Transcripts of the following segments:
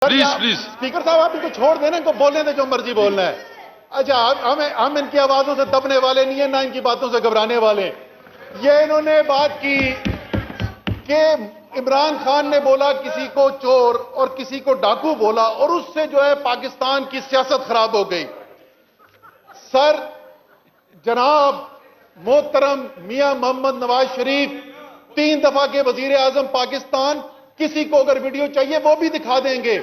Please please speaker साहब आप इनको छोड़ देना, इनको बोलने दे जो मर्जी बोलना है। अच्छा, हम इनकी आवाजों से दबने वाले नहीं है, ना इनकी बातों से घबराने वाले। ये इन्होंने बात की कि इमरान खान ने बोला किसी को चोर और किसी को डाकू बोला और उससे जो है पाकिस्तान की सियासत खराब हो गई। सर, जनाब मोहतरम मियां मोहम्मद नवाज शरीफ 3 दफा के वजीर आजम पाकिस्तान, किसी को अगर वीडियो चाहिए वो भी दिखा देंगे।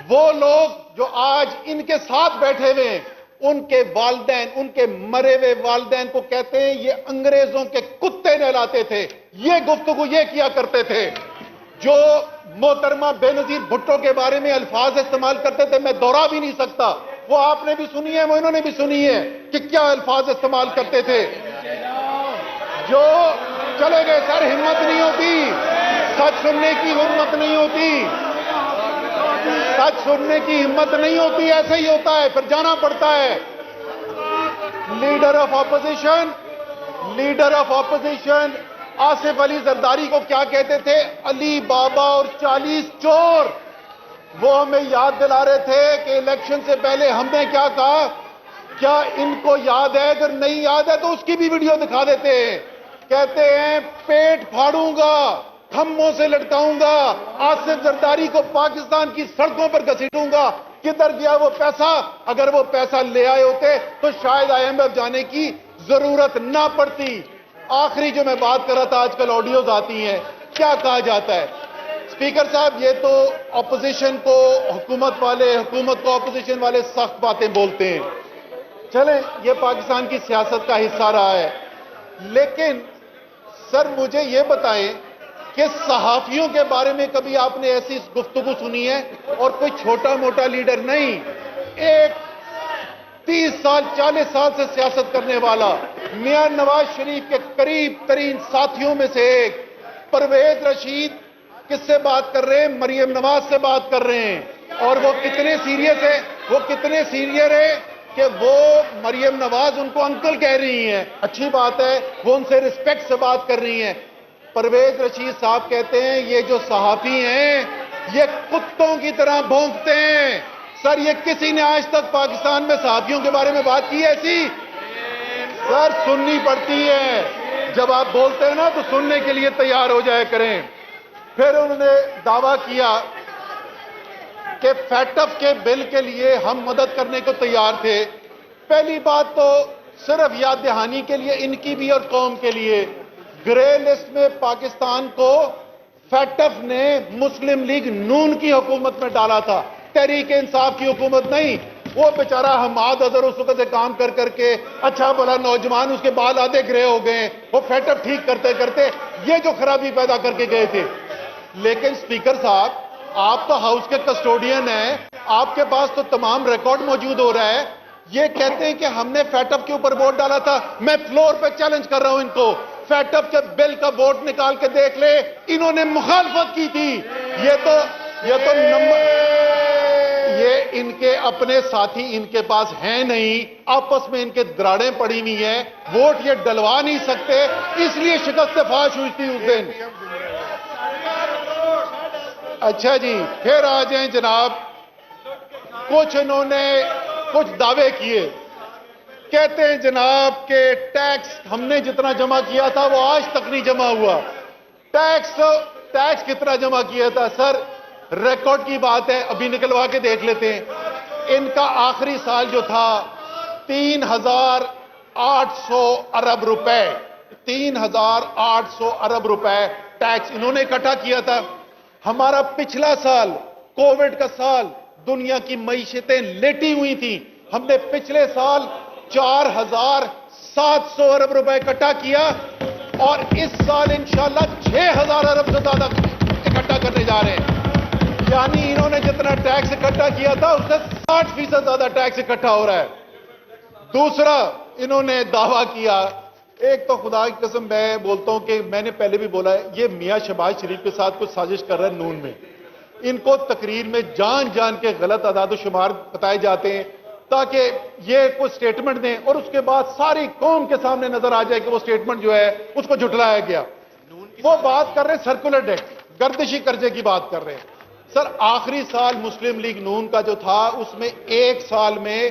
वो लोग जो आज इनके साथ बैठे हुए हैं, उनके वालदैन, उनके मरे हुए वालदैन को कहते हैं ये अंग्रेजों के कुत्ते नहलाते थे, ये गुफ्तगू ये किया करते थे। जो मोहतरमा बेनजीर भुट्टो के बारे में अल्फाज इस्तेमाल करते थे, मैं दोहरा भी नहीं सकता, वो आपने भी सुनी है, वो इन्होंने भी सुनी है कि क्या अल्फाज इस्तेमाल करते थे। जो चले गए सर, हिम्मत नहीं होती, सच सुनने की हिम्मत नहीं होती, सच सुनने की हिम्मत नहीं होती, ऐसे ही होता है, फिर जाना पड़ता है। Leader of opposition Asif Ali Zardari को क्या कहते थे? अली बाबा और 40 चोर। वो हमें याद दिला रहे थे कि इलेक्शन से पहले हमने क्या कहा। क्या इनको याद है? अगर नहीं याद है तो उसकी भी वीडियो दिखा देते हैं। कहते हैं पेट फाड़ूंगा, खम्भों से लटकाऊंगा, आसिफ जरदारी को पाकिस्तान की सड़कों पर घसीटूंगा। किधर गया वो पैसा? अगर वो पैसा ले आए होते तो शायद IMF जाने की जरूरत ना पड़ती। आखिरी जो मैं बात कर रहा था, आजकल ऑडियोज आती हैं, क्या कहा जाता है? स्पीकर साहब, ये तो ऑपोजिशन को हुकूमत वाले, हुकूमत को ऑपोजिशन वाले सख्त बातें बोलते हैं। चलें, ये पाकिस्तान की सियासत का हिस्सा रहा है। लेकिन सर मुझे ये बताएं कि सहाफियों के बारे में कभी आपने ऐसी गुफ्तगू सुनी है? और कोई छोटा मोटा लीडर नहीं, एक 30 साल 40 साल से सियासत करने वाला मियां नवाज शरीफ के करीब तरीन साथियों में से एक परवेज रशीद किससे बात कर रहे हैं? मरियम नवाज से बात कर रहे हैं। और वो कितने सीरियस है, वो कितने सीनियर है कि वो मरियम नवाज उनको अंकल कह रही हैं। अच्छी बात है, वो उनसे रिस्पेक्ट से बात कर रही हैं। परवेज रशीद साहब कहते हैं ये जो सहाफी हैं ये कुत्तों की तरह भौंकते हैं। सर, ये किसी ने आज तक पाकिस्तान में सहाफियों के बारे में बात की ऐसी? सर, सुननी पड़ती है, जब आप बोलते हैं ना तो सुनने के लिए तैयार हो जाया करें। फिर उन्होंने दावा किया कि फैटफ के बिल के लिए हम मदद करने को तैयार थे। पहली बात तो सिर्फ याद दहानी के लिए, इनकी भी और कौम के लिए, ग्रे लिस्ट में पाकिस्तान को फैटफ ने मुस्लिम लीग नून की हुकूमत में डाला था, तहरीक इंसाफ की हुकूमत नहीं। वो बेचारा हमाद अजहर उस वक्त से काम कर करके अच्छा भला नौजवान, उसके बाल आधे ग्रे हो गए, वो फैटफ ठीक करते करते ये जो खराबी पैदा करके गए थे। लेकिन स्पीकर साहब, आप तो हाउस के कस्टोडियन हैं, आपके पास तो तमाम रिकॉर्ड मौजूद हो रहा है। ये कहते हैं कि हमने फैटफ के ऊपर वोट डाला था। मैं फ्लोर पे चैलेंज कर रहा हूं इनको, फैटफ के बिल का वोट निकाल के देख ले, इन्होंने मुखालफत की थी। ये तो नंबर, ये इनके अपने साथी इनके पास हैं नहीं, आपस में इनके दराड़ें पड़ी हुई हैं, वोट ये डलवा नहीं सकते, इसलिए शिकस्त फाश हुई थी उस दिन। अच्छा जी, फिर आ जाएं जनाब, कुछ इन्होंने कुछ दावे किए। कहते हैं जनाब के टैक्स हमने जितना जमा किया था वो आज तक नहीं जमा हुआ। टैक्स कितना जमा किया था? सर, रिकॉर्ड की बात है, अभी निकलवा के देख लेते हैं। इनका आखिरी साल जो था 3,800 अरब रुपए, 3,800 अरब रुपए टैक्स इन्होंने इकट्ठा किया था। हमारा पिछला साल, कोविड का साल, दुनिया की मईशतें लेटी हुई थी, हमने पिछले साल 4,700 अरब रुपए इकट्ठा किया और इस साल इंशाल्लाह 6,000 अरब से ज्यादा इकट्ठा करने जा रहे हैं। यानी इन्होंने जितना टैक्स इकट्ठा किया था उससे 60% ज्यादा टैक्स इकट्ठा हो रहा है। दूसरा, इन्होंने दावा किया, एक तो खुदा की कसम मैं बोलता हूं कि मैंने पहले भी बोला है, ये मियां शहबाज शरीफ के साथ कुछ साजिश कर रहे हैं नून में। इनको तकरीर में जान जान के गलत अदाद शुमार बताए जाते हैं ताकि ये कोई स्टेटमेंट दें और उसके बाद सारी कौम के सामने नजर आ जाए कि वो स्टेटमेंट जो है उसको झुठलाया गया। वो बात कर रहे हैं सर्कुलर डेट, गर्दिशी कर्जे की बात कर रहे हैं। سر آخری سال مسلم لیگ نون کا جو تھا اس میں ایک سال میں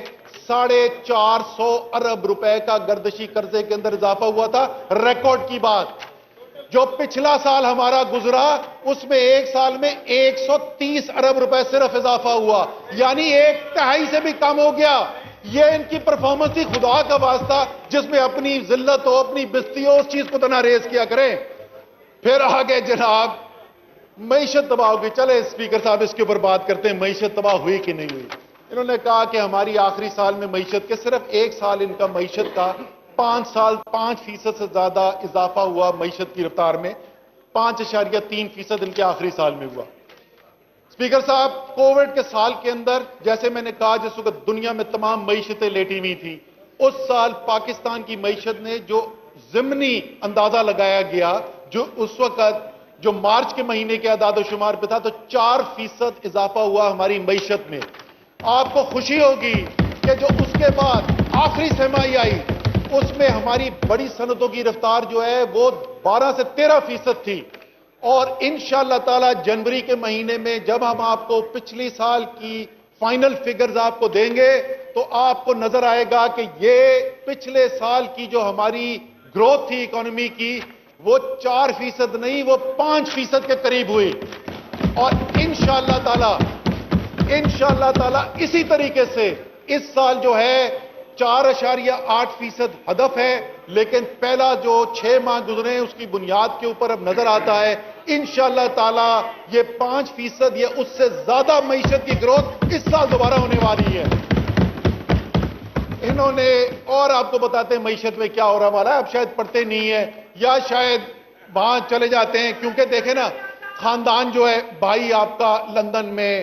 450 ارب روپے کا گردشی قرضے کے اندر اضافہ ہوا تھا، ریکارڈ کی بات۔ جو پچھلا سال ہمارا گزرا اس میں ایک سال میں 130 ارب روپے صرف اضافہ ہوا، یعنی ایک تہائی سے بھی کم ہو گیا۔ یہ ان کی پرفارمنس تھی، خدا کا واسطہ جس میں اپنی ذلت ہو، اپنی بستی ہو، اس چیز کو تنا ریز کیا کریں۔ پھر آگے جناب معیشت تباہ ہوگی، چلے اسپیکر صاحب اس کے اوپر بات کرتے ہیں، معیشت تباہ ہوئی کہ نہیں ہوئی۔ انہوں نے کہا کہ ہماری آخری سال میں معیشت کے صرف ایک سال ان کا معیشت کا 5% سے زیادہ اضافہ ہوا، معیشت کی رفتار میں 5.3% ان کے آخری سال میں ہوا۔ اسپیکر صاحب کووڈ کے سال کے اندر جیسے میں نے کہا جس وقت دنیا میں تمام معیشتیں لیٹی ہوئی تھی، اس سال پاکستان کی معیشت نے جو ضمنی اندازہ لگایا گیا، جو اس وقت جو مارچ کے مہینے کے اعداد و شمار پہ تھا، تو 4% اضافہ ہوا ہماری معیشت میں۔ آپ کو خوشی ہوگی کہ جو اس کے بعد آخری سرمائی آئی اس میں ہماری بڑی صنعتوں کی رفتار جو ہے وہ 12 سے 13% تھی، اور انشاءاللہ تعالی جنوری کے مہینے میں جب ہم آپ کو پچھلی سال کی فائنل فگرز آپ کو دیں گے تو آپ کو نظر آئے گا کہ یہ پچھلے سال کی جو ہماری گروتھ تھی اکانومی کی وہ 4% نہیں، وہ 5% کے قریب ہوئی۔ اور انشاءاللہ تعالی اسی طریقے سے اس سال جو ہے 4.8% ہدف ہے، لیکن پہلا جو 6 ماہ گزرے ہیں اس کی بنیاد کے اوپر اب نظر آتا ہے انشاءاللہ تعالی یہ 5% یا اس سے زیادہ معیشت کی گروتھ اس سال دوبارہ ہونے والی ہے۔ انہوں نے اور آپ کو بتاتے ہیں معیشت میں کیا ہو رہا والا ہے، اب شاید پڑھتے نہیں ہیں یا شاید وہاں چلے جاتے ہیں، کیونکہ دیکھیں نا خاندان جو ہے، بھائی آپ کا لندن میں،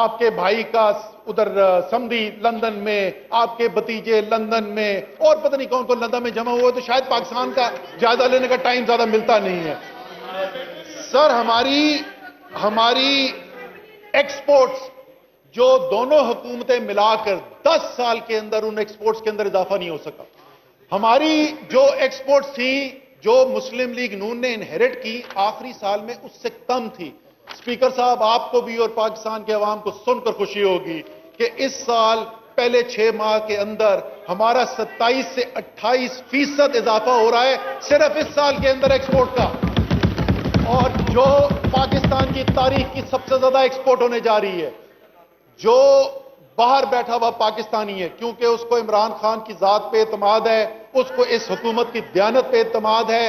آپ کے بھائی کا ادھر سمدھی لندن میں، آپ کے بھتیجے لندن میں، اور پتہ نہیں کون کون لندن میں جمع ہوئے، تو شاید پاکستان کا جائزہ لینے کا ٹائم زیادہ ملتا نہیں ہے۔ سر ہماری ایکسپورٹس جو دونوں حکومتیں ملا کر 10 سال کے اندر ان ایکسپورٹس کے اندر اضافہ نہیں ہو سکا۔ ہماری جو ایکسپورٹس تھی جو مسلم لیگ نون نے انہیرٹ کی آخری سال میں اس سے کم تھی۔ اسپیکر صاحب آپ کو بھی اور پاکستان کے عوام کو سن کر خوشی ہوگی کہ اس سال پہلے 6 ماہ کے اندر ہمارا 27 سے 28% اضافہ ہو رہا ہے صرف اس سال کے اندر ایکسپورٹ کا، اور جو پاکستان کی تاریخ کی سب سے زیادہ ایکسپورٹ ہونے جا رہی ہے۔ جو باہر بیٹھا ہوا پاکستانی ہے، کیونکہ اس کو عمران خان کی ذات پہ اعتماد ہے، اس کو اس حکومت کی دیانت پہ اعتماد ہے،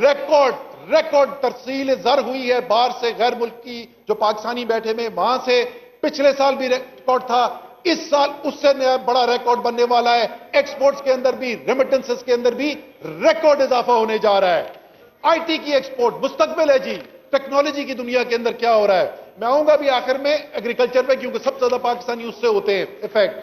ریکارڈ ترسیل زر ہوئی ہے باہر سے، غیر ملکی جو پاکستانی بیٹھے میں وہاں سے، پچھلے سال بھی ریکارڈ تھا، اس سال اس سے نیا بڑا ریکارڈ بننے والا ہے۔ ایکسپورٹس کے اندر بھی، ریمیٹنسز کے اندر بھی ریکارڈ اضافہ ہونے جا رہا ہے۔ آئی ٹی کی ایکسپورٹ مستقبل ہے جی، ٹیکنالوجی کی دنیا کے اندر کیا ہو رہا ہے۔ میں آؤں گا بھی آخر میں ایگریکلچر پہ، کیونکہ سب سے زیادہ پاکستانی اس سے ہوتے ہیں افیکٹ۔